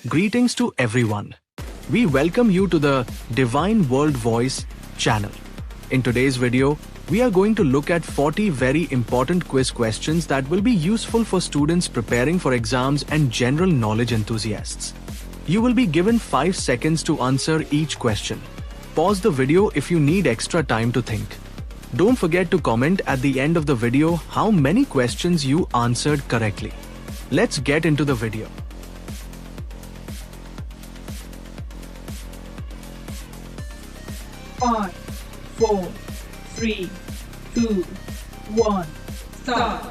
Greetings to everyone. We welcome you to the Divine World Voice channel. In today's video, we are going to look at 40 very important quiz questions that will be useful for students preparing for exams and general knowledge enthusiasts. You will be given 5 seconds to answer each question. Pause the video if you need extra time to think. Don't forget to comment at the end of the video how many questions you answered correctly. Let's get into the video. Five, 4, 3, 2, 1, start.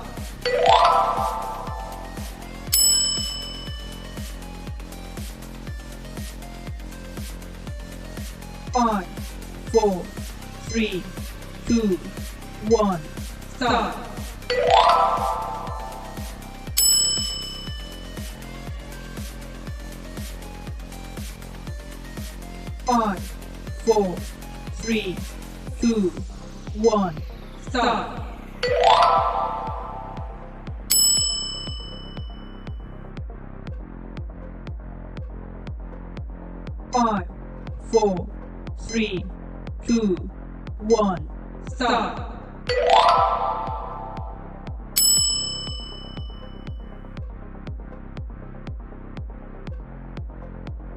5, 4, 3, 2, 1, start. 5, 4, 3, 2, 1, start. 5, 4, 3, 2, 1, start.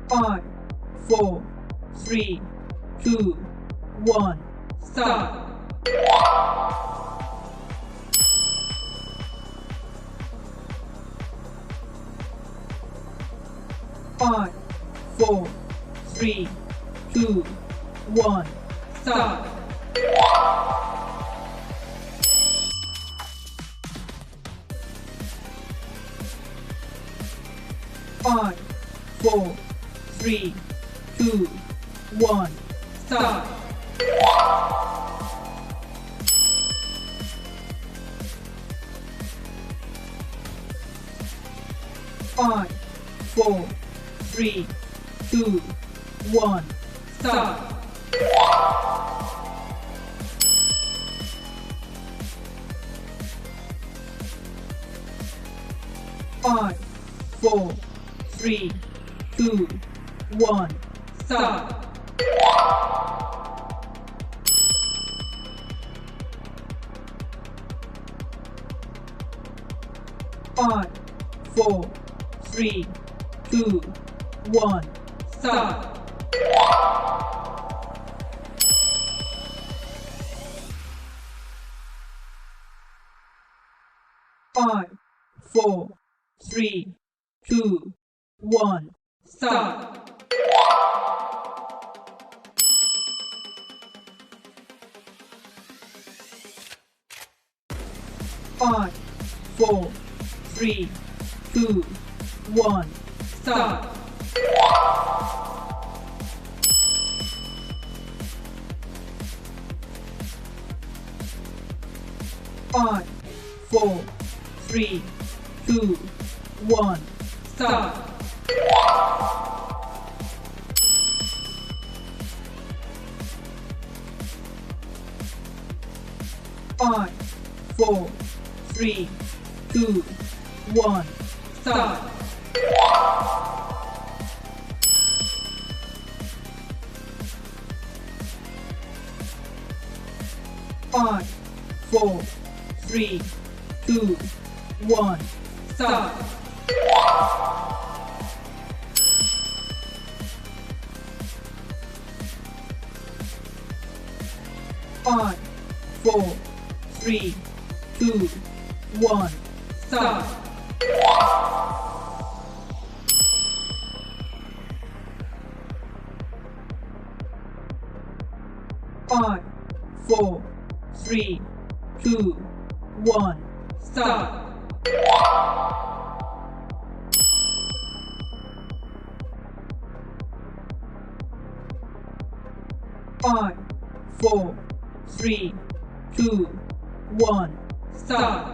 5, 4, 3, 2, 1, start. 5, 4, 3, 2, 1, start. 5, 4, 3, 2, 1, start. 5, 4, 3, 2, 1, start. 5, 4, 3, 2, 1, start. 5, 4, 3, 2, 1, start. 5, 4, 3, 2, 1, start. 5, 4, 3, 2, 1, start. 5, 4, 3, 2, 1, start. 5, 4, 3, 2, 1, start. 5, 4, 3, 2, 1, start. 5, 4, 3, 2, 1, start. 5, 4, 3, 2, 1, start. 5, 4, 3, 2, 1, start.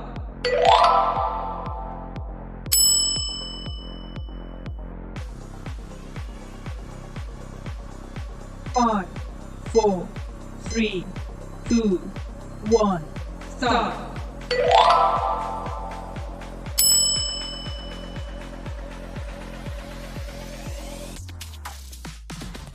5, 4, 3, 2, 1, start. 5,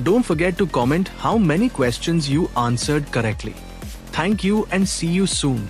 Don't forget to comment how many questions you answered correctly. Thank you and see you soon.